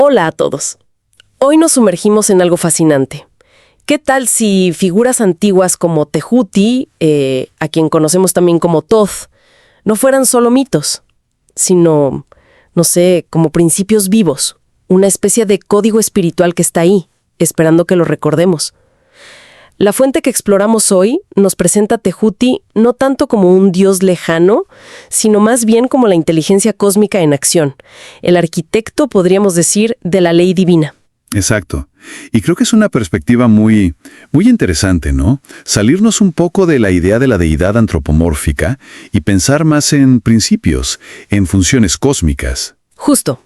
Hola a todos. Hoy nos sumergimos en algo fascinante. ¿Qué tal si figuras antiguas como Tehuti, a quien conocemos también como Thoth, no fueran solo mitos, sino, no sé, como principios vivos, una especie de código espiritual que está ahí, esperando que lo recordemos? La fuente que exploramos hoy nos presenta a Tehuti no tanto como un dios lejano, sino más bien como la inteligencia cósmica en acción, el arquitecto, podríamos decir, de la ley divina. Exacto. Y creo que es una perspectiva muy interesante, ¿no? Salirnos un poco de la idea de la deidad antropomórfica y pensar más en principios, en funciones cósmicas. Justo.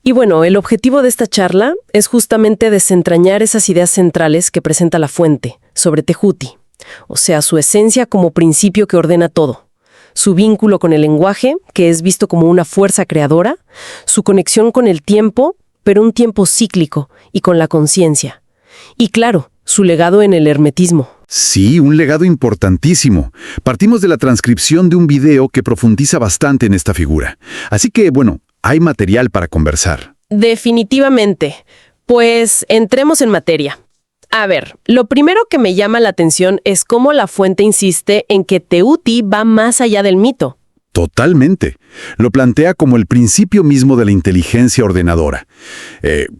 Y bueno, el objetivo de esta charla es justamente desentrañar esas ideas centrales que presenta la fuente sobre Tehuti, o sea, su esencia como principio que ordena todo, su vínculo con el lenguaje, que es visto como una fuerza creadora, su conexión con el tiempo, pero un tiempo cíclico, y con la conciencia. Y claro, su legado en el hermetismo. Sí, un legado importantísimo. Partimos de la transcripción de un video que profundiza bastante en esta figura. Así que, bueno, hay material para conversar. Definitivamente. Pues entremos en materia. A ver, lo primero que me llama la atención es cómo la fuente insiste en que Tehuti va más allá del mito. Totalmente. Lo plantea como el principio mismo de la inteligencia ordenadora.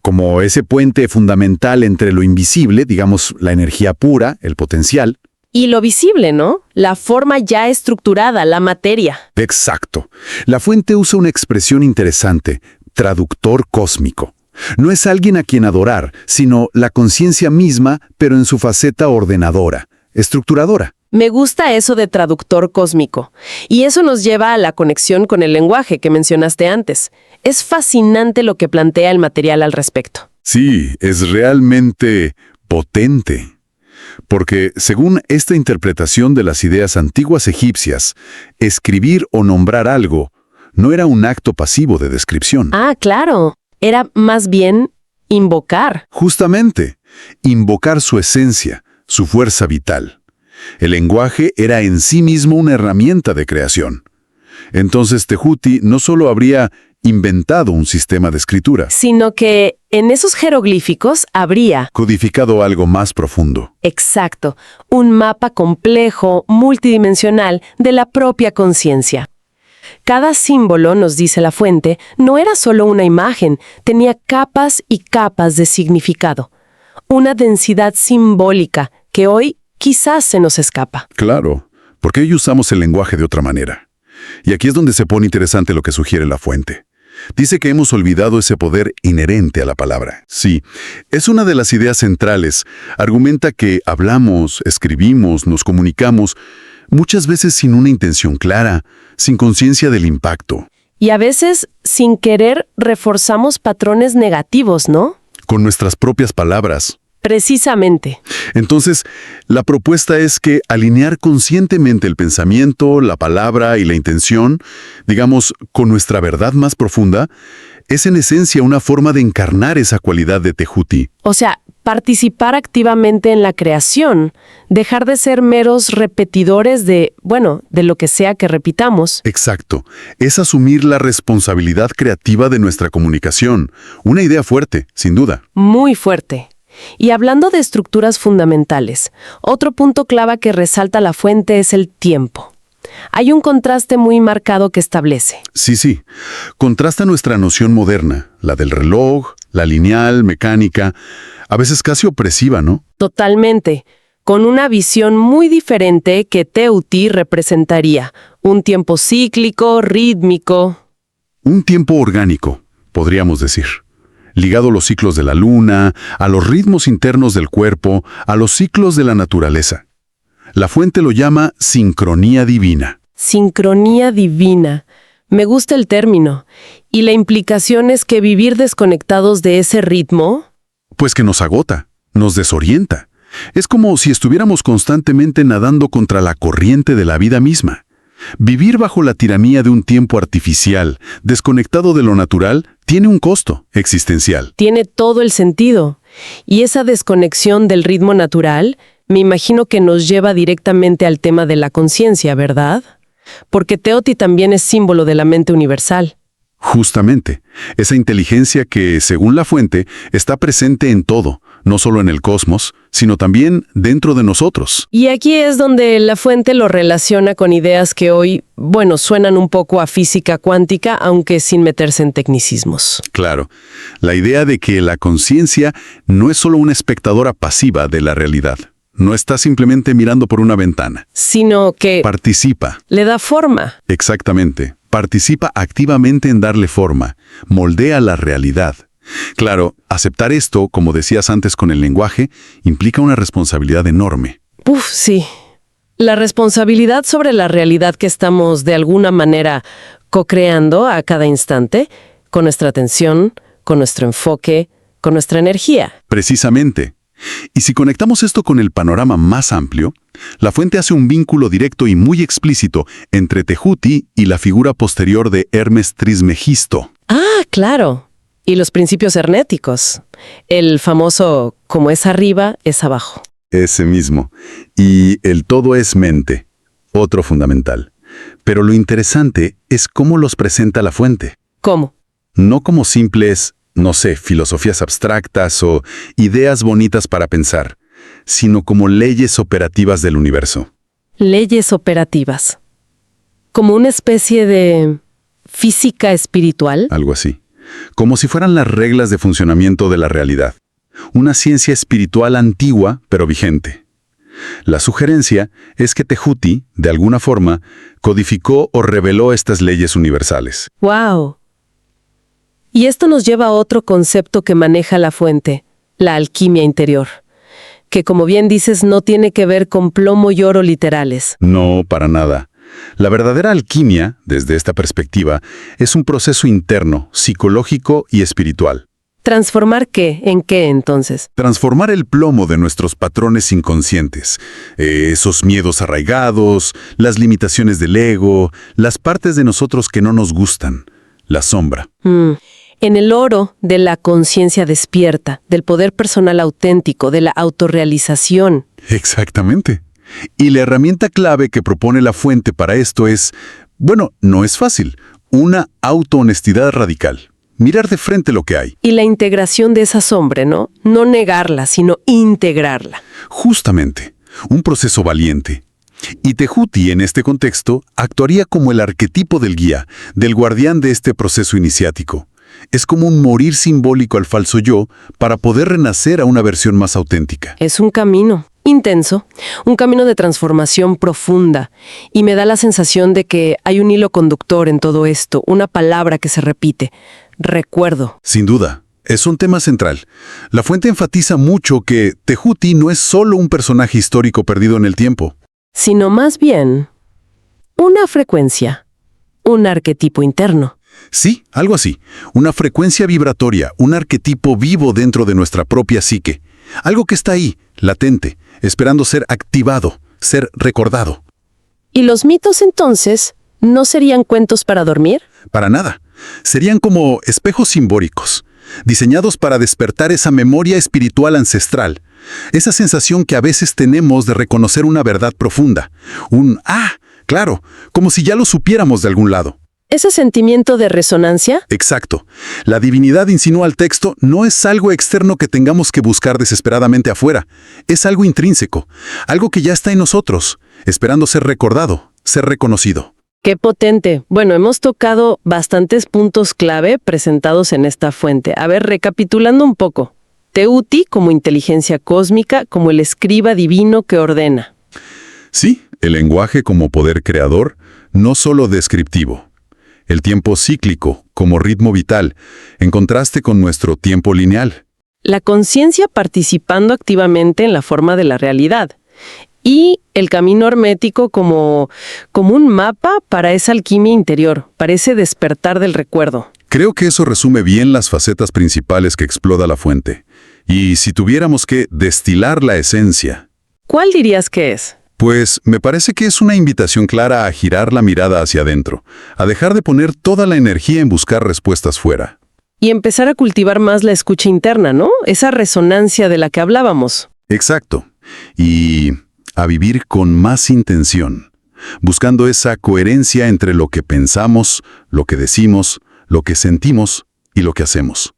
Como ese puente fundamental entre lo invisible, digamos, la energía pura, el potencial. Y lo visible, ¿no? La forma ya estructurada, la materia. Exacto. La fuente usa una expresión interesante, traductor cósmico. No es alguien a quien adorar, sino la conciencia misma, pero en su faceta ordenadora, estructuradora. Me gusta eso de traductor cósmico. Y eso nos lleva a la conexión con el lenguaje que mencionaste antes. Es fascinante lo que plantea el material al respecto. Sí, es realmente potente. Porque, según esta interpretación de las ideas antiguas egipcias, escribir o nombrar algo no era un acto pasivo de descripción. Ah, claro. Era más bien invocar. Justamente, invocar su esencia, su fuerza vital. El lenguaje era en sí mismo una herramienta de creación. Entonces Tehuti no solo habría inventado un sistema de escritura, Sino que en esos jeroglíficos habría... codificado algo más profundo. Exacto, un mapa complejo, multidimensional, de la propia conciencia. Cada símbolo, nos dice la fuente, no era solo una imagen, tenía capas y capas de significado. Una densidad simbólica que hoy quizás se nos escapa. Claro, porque hoy usamos el lenguaje de otra manera. Y aquí es donde se pone interesante lo que sugiere la fuente. Dice que hemos olvidado ese poder inherente a la palabra. Sí, es una de las ideas centrales. Argumenta que hablamos, escribimos, nos comunicamos, muchas veces sin una intención clara, sin conciencia del impacto. Y a veces, sin querer, reforzamos patrones negativos, ¿no? Con nuestras propias palabras. Precisamente. Entonces, la propuesta es que alinear conscientemente el pensamiento, la palabra y la intención, digamos, con nuestra verdad más profunda, es en esencia una forma de encarnar esa cualidad de Tehuti. O sea, participar activamente en la creación, dejar de ser meros repetidores de lo que sea que repitamos. Exacto. Es asumir la responsabilidad creativa de nuestra comunicación. Una idea fuerte, sin duda. Muy fuerte. Y hablando de estructuras fundamentales, otro punto clave que resalta la fuente es el tiempo. Hay un contraste muy marcado que establece. Sí. Contrasta nuestra noción moderna, la del reloj, la lineal, mecánica, a veces casi opresiva, ¿no? Totalmente. Con una visión muy diferente que Tehuti representaría. Un tiempo cíclico, rítmico. Un tiempo orgánico, podríamos decir. Ligado a los ciclos de la luna, a los ritmos internos del cuerpo, a los ciclos de la naturaleza. La fuente lo llama sincronía divina. Sincronía divina. Me gusta el término. ¿Y la implicación es que vivir desconectados de ese ritmo? Pues que nos agota, nos desorienta. Es como si estuviéramos constantemente nadando contra la corriente de la vida misma. Vivir bajo la tiranía de un tiempo artificial, desconectado de lo natural, tiene un costo existencial. Tiene todo el sentido. Y esa desconexión del ritmo natural, me imagino que nos lleva directamente al tema de la conciencia, ¿verdad? Porque Tehuti también es símbolo de la mente universal. Justamente, esa inteligencia que, según la fuente, está presente en todo, no solo en el cosmos, sino también dentro de nosotros. Y aquí es donde la fuente lo relaciona con ideas que hoy, bueno, suenan un poco a física cuántica, aunque sin meterse en tecnicismos. Claro, la idea de que la conciencia no es solo una espectadora pasiva de la realidad. No está simplemente mirando por una ventana. Sino que Participa. le da forma. Exactamente. Participa activamente en darle forma. Moldea la realidad. Claro, aceptar esto, como decías antes con el lenguaje, implica una responsabilidad enorme. Uf, sí. La responsabilidad sobre la realidad que estamos de alguna manera co-creando a cada instante, con nuestra atención, con nuestro enfoque, con nuestra energía. Precisamente. Y si conectamos esto con el panorama más amplio, la fuente hace un vínculo directo y muy explícito entre Tehuti y la figura posterior de Hermes Trismegisto. Ah, claro. Y los principios herméticos. El famoso como es arriba, es abajo. Ese mismo. Y el todo es mente, otro fundamental. Pero lo interesante es cómo los presenta la fuente. ¿Cómo? No como simples, no sé, filosofías abstractas o ideas bonitas para pensar, sino como leyes operativas del universo. Leyes operativas. Como una especie de física espiritual. Algo así. Como si fueran las reglas de funcionamiento de la realidad. Una ciencia espiritual antigua, pero vigente. La sugerencia es que Tehuti, de alguna forma, codificó o reveló estas leyes universales. ¡Wow! Y esto nos lleva a otro concepto que maneja la fuente, la alquimia interior, que como bien dices no tiene que ver con plomo y oro literales. No, para nada. La verdadera alquimia, desde esta perspectiva, es un proceso interno, psicológico y espiritual. ¿Transformar qué? ¿En qué entonces? Transformar el plomo de nuestros patrones inconscientes, esos miedos arraigados, las limitaciones del ego, las partes de nosotros que no nos gustan, la sombra. En el oro de la conciencia despierta, del poder personal auténtico, de la autorrealización. Exactamente. Y la herramienta clave que propone la fuente para esto es, bueno, no es fácil, una autohonestidad radical. Mirar de frente lo que hay. Y la integración de esa sombra, ¿no? No negarla, sino integrarla. Justamente, un proceso valiente. Y Tehuti, en este contexto, actuaría como el arquetipo del guía, del guardián de este proceso iniciático. Es como un morir simbólico al falso yo para poder renacer a una versión más auténtica. Es un camino intenso, un camino de transformación profunda, y me da la sensación de que hay un hilo conductor en todo esto, una palabra que se repite: recuerdo. Sin duda, es un tema central. La fuente enfatiza mucho que Tehuti no es solo un personaje histórico perdido en el tiempo, sino más bien una frecuencia, un arquetipo interno. Sí, algo así. Una frecuencia vibratoria, un arquetipo vivo dentro de nuestra propia psique. Algo que está ahí, latente, esperando ser activado, ser recordado. ¿Y los mitos entonces no serían cuentos para dormir? Para nada. Serían como espejos simbólicos, diseñados para despertar esa memoria espiritual ancestral, esa sensación que a veces tenemos de reconocer una verdad profunda. Claro, como si ya lo supiéramos de algún lado. ¿Ese sentimiento de resonancia? Exacto. La divinidad, insinúa el texto, no es algo externo que tengamos que buscar desesperadamente afuera. Es algo intrínseco, algo que ya está en nosotros, esperando ser recordado, ser reconocido. ¡Qué potente! Bueno, hemos tocado bastantes puntos clave presentados en esta fuente. A ver, recapitulando un poco. Tehuti como inteligencia cósmica, como el escriba divino que ordena. Sí, el lenguaje como poder creador, no solo descriptivo. El tiempo cíclico, como ritmo vital, en contraste con nuestro tiempo lineal. La conciencia participando activamente en la forma de la realidad. Y el camino hermético como un mapa para esa alquimia interior, para ese despertar del recuerdo. Creo que eso resume bien las facetas principales que explora la fuente. Y si tuviéramos que destilar la esencia, ¿cuál dirías que es? Pues me parece que es una invitación clara a girar la mirada hacia adentro, a dejar de poner toda la energía en buscar respuestas fuera. Y empezar a cultivar más la escucha interna, ¿no? Esa resonancia de la que hablábamos. Exacto. Y a vivir con más intención, buscando esa coherencia entre lo que pensamos, lo que decimos, lo que sentimos y lo que hacemos.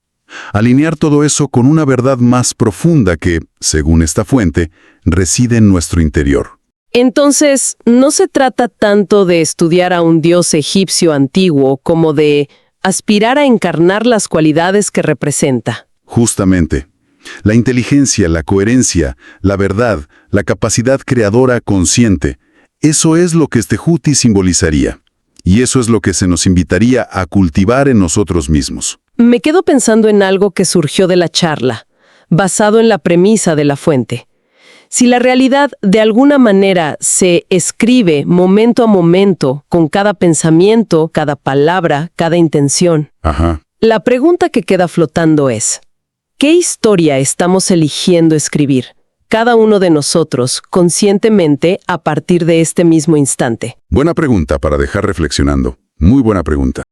Alinear todo eso con una verdad más profunda que, según esta fuente, reside en nuestro interior. Entonces, no se trata tanto de estudiar a un dios egipcio antiguo como de aspirar a encarnar las cualidades que representa. Justamente. La inteligencia, la coherencia, la verdad, la capacidad creadora consciente, eso es lo que este Tehuti simbolizaría. Y eso es lo que se nos invitaría a cultivar en nosotros mismos. Me quedo pensando en algo que surgió de la charla, basado en la premisa de la fuente. Si la realidad de alguna manera se escribe momento a momento, con cada pensamiento, cada palabra, cada intención, Ajá. la pregunta que queda flotando es, ¿qué historia estamos eligiendo escribir, cada uno de nosotros, conscientemente a partir de este mismo instante? Buena pregunta para dejar reflexionando. Muy buena pregunta.